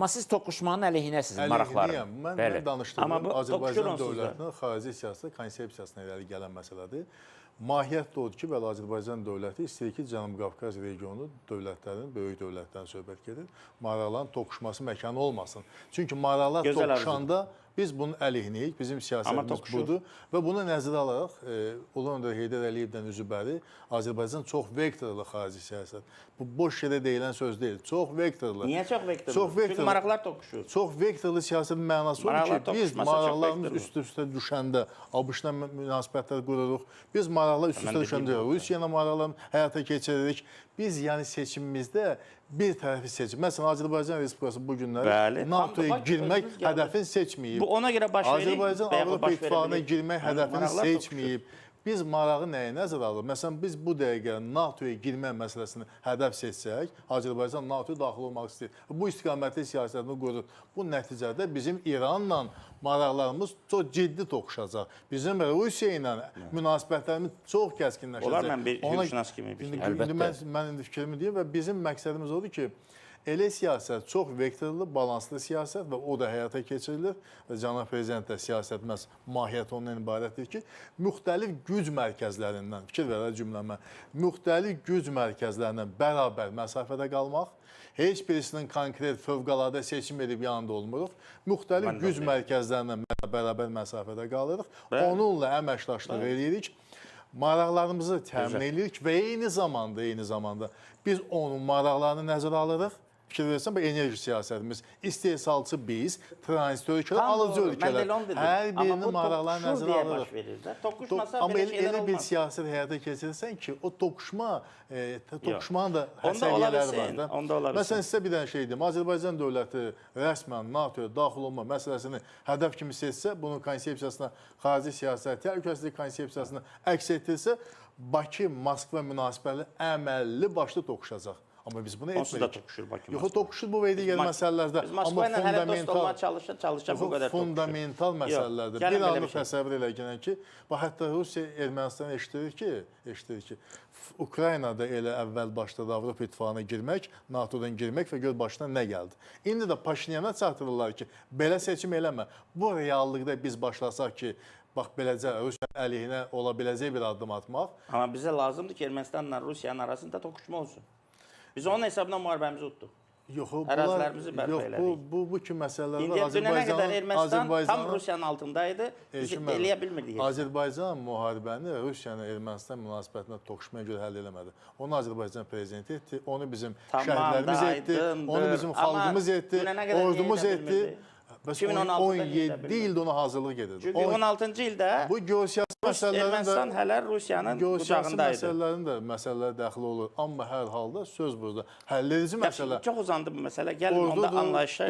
Amma siz toqquşmanın əleyhinəsiniz, maraqların. Mən danışdığım Azərbaycan toqquşur dövlətinin xarici siyasət konsepsiyasına irəli gələn məsələdir. Mahiyyət də odur ki, bəli, Azərbaycan dövləti istəyir ki, Cənubi Qafqaz regionu dövlətlərin, böyük dövlətlərin söhbət gedir, maraqların toqquşması məkanı olmasın. Çünki maraqlar toqquşanda biz bunun əleyhinəyik, bizim siyasətimiz budur və bunu nəzərə alaraq Ulu Öndər Heydər Əliyevdən üzübəri Azərbaycan çox vektorlu xarici siyasət. Bu boş yerə deyilən söz deyil. Çox vektorlu. Niyə çox vektorlu? Çünki maraqlar toqquşur. Çox vektorlu siyasətin mənası odur ki, biz maraqlarımız üst-üstə düşəndə ABŞ-la münasibətlər qururuq. Biz maraqlar üst-üstə düşəndə Rusiya ilə maraqlarını həyata keçiririk. Biz yəni seçimimizdə bir tərəfi seçim. Məsələn, Azərbaycan Respublikası bu günlər NATO-ya girmək hədəfini seçməyib. Bu ona görə baş verir. Azərbaycan Avropa İttifaqına girmək hədəfini seçməyib. Biz marağı nəyə nəzərə alırıq? Məsələn, biz bu dəqiqə NATO-ya girmək məsələsini hədəf seçsək, Azərbaycan NATO-ya daxil olmaq istəyir. Bu istiqamətli siyasətini qurur. Bu nəticədə bizim İranla maraqlarımız çox ciddi toqquşacaq. Bizim Rusiya ilə münasibətlərimiz çox kəskinləşəcək. Olar mən bir hüquqşünas kimi bir şey. Əlbəttə. Mən indi fikrimi deyim və bizim məqsədimiz odur ki, elə siyasət, çox vektorlu, balanslı siyasət və o da həyata keçirilir. Və Cənab Prezident də siyasət məhz mahiyyəti ondan ibarətdir ki, müxtəlif güc mərkəzlərindən, fikir verər cümləmə, müxtəlif güc mərkəzlərindən bərabər məsafədə qalmaq, heç birisinin konkret fövqəladə seçim edib yanında olmuruq, müxtəlif güc mərkəzlərindən bərabər məsafədə qalırıq, onunla əməkdaşlıq edirik. Maraqlarımızı təmin edirik və eyni zamanda biz onun maraqlarını nəzərə alırıq. Fikir versən, bu enerji siyasətimiz, istehsalçı biz, tranzit ölkələr, alıcı ölkələr. Hər birinin maraqlarını nəzərə alırıq. Amma elə bir siyasət həyata keçirirsən ki, o toqquşmanın da səviyyələri var da. Məsələn, sizə bir dənə şey deyim, Azərbaycan dövləti rəsmən NATO-ya daxil olma məsələsini hədəf kimi seçsə, bunun konsepsiyasına, xarici siyasət, təhlükəsizlik konsepsiyasına əks etdirsə, Bakı-Moskva münasibətləri əməlli başlı toqquşacaq. Amma biz bunu etmirik. Onsuz da toqquşur Bakı. Yox, toqquşur bu və digər məsələlərdə. Biz Moskva ilə hələ dost olmağa çalışır bu qədər toqquşur. Fundamental məsələlərdə. Bir anlıq təsəvvür elə ki, hətta Rusiya Ermənistan eşidirik ki, Ukraynada elə əvvəl başladı Avropa İttifaqına girmək, NATO-dan girmək və gör başına nə gəldi. İndi də Paşinyana çatdırırlar ki, belə seçim eləmə. Bu reallıqda biz başlasaq ki, bax, beləcə Rusiya əleyhinə ola biləcək bir addım atmaq. Amma bizə lazımdır ki, Ermənistanla Rusiyanın arasında toqquşma olsun. Biz onun hesabına müharibəmizi utduq. Ərazilərimizi bərpa elədik. Bu kimi məsələlər var. İndi dönənə qədər Ermənistan tam Rusiyanın altındaydı. Biz eləyə bilmirdik. Azərbaycan müharibəni Rusiyanın Ermənistan münasibətində toqquşmaya görə həll eləmədi. Onu Azərbaycan prezidenti etdi, onu bizim şəhidlərimiz etdi, onu bizim xalqımız etdi, ordumuz etdi. 17 ildə ona hazırlıq gedirdi. Çünki 16-cı ildə bu geosiyasi Ermənistan hələ Rusiyanın qucağındaydı. Məsələlər daxil olur. Amma hər halda söz burada. Həlledici məsələ. Çox uzandı bu məsələ. Gəlin onda anlayışa.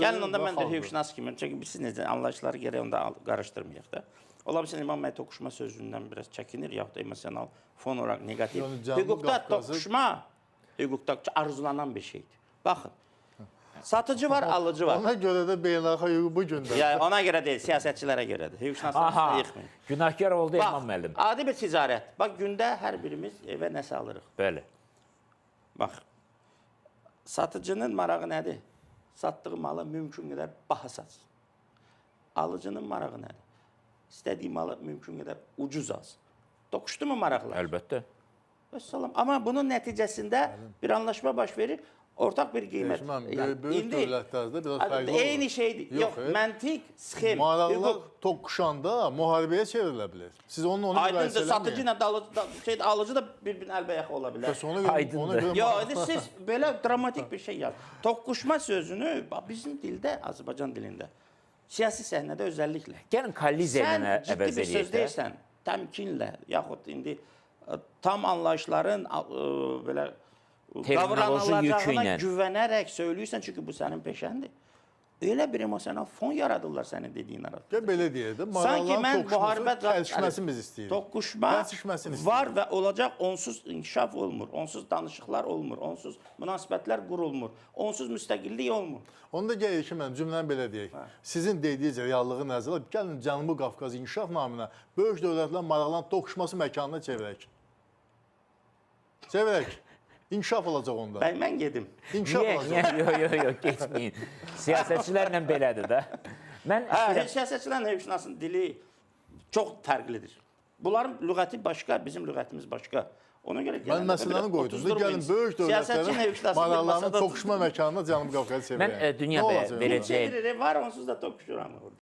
Gəlin onda mən də hüquqşünas kimi. Çünki siz necə anlayışları gərək onda qarışdırmayaq da. Ola bilsin İmam bəy toqquşma sözündən biraz çəkinir, yaxud da emosional fon olaraq negativ. Hüquqda toqquşma hüquqda arzulanan bir şeydir. Baxın. Satıcı var, alıcı var. Ona görə də beynəlxalq hüquq bu gündə. Yəni ona görə deyil, siyasətçilərə görədir. Hüquqşünaslar yıxmayın. Günahkar oldu İmam müəllim. Adi bir ticarət. Bax, gündə hər birimiz evə nəsə alırıq. Bəli. Bax, satıcının marağı nədir? Satdığı malı mümkün qədər baha satsın. Alıcının marağı nədir? İstədiyi malı mümkün qədər ucuz alsın. Toqquşdu mu maraqlar? Əlbəttə. Vəssalam. Amma bunun nəticəsində bir anlaşma baş verir. Ortaq bir qiymət. Böyük dövlətlərdə biraz fərqli olur. Eyni şeydir. Yox, məntiq, sxem, maraqlar toqquşanda müharibəyə çevrilə bilər. Siz onu aydındır, satıcı ilə alıcı da bir-birinin əlbəyaxı ola bilər. Aydındır. Yox, siz belə dramatik bir şey yazın. Toqquşma sözünü bizim dildə, Azərbaycan dilində, siyasi səhnədə özəlliklə. Gəlin kolliziya ilə əvəz edək. Sən ciddi bir söz edək. deyirsən, təmkinlə, yaxud indi tam anlayışların belə qavranılacağına güvənərək söyləyirsən, çünki bu sənin peşəndir. Elə bir emosional fon yaradırlar sənin dediyin arada. Belə deyək də, maraqların toqquşması biz istəyirik. Toqquşma var və olacaq, onsuz inkişaf olmur, onsuz danışıqlar olmur, onsuz münasibətlər qurulmur, onsuz müstəqillik olmur. Onu da gəlir ki, mən cümləni belə deyək. Sizin dediyiz reallığı nəzərə alıb, gəlin Cənubi Qafqaz inkişaf naminə böyük dövlətlər maraqların toqquşması məkanına çevirək. İnkişaf olacaq onda. Mən gedim. İnkişaf olacaq. Yox, getməyin. Siyasətçilərlə belədir də. Mən Siyasətçilərin hüquqşünasının dili çox fərqlidir. Bunların lüğəti başqa, bizim lüğətimiz başqa. Ona görə Mən məsələni qoydum. Gəlin, böyük dövlətlərin maraqlarının toqquşma məkanına Cənubi Qafqazı çevirək. Mən dünya verəcəyim. Var, onsuz da toqquşuram.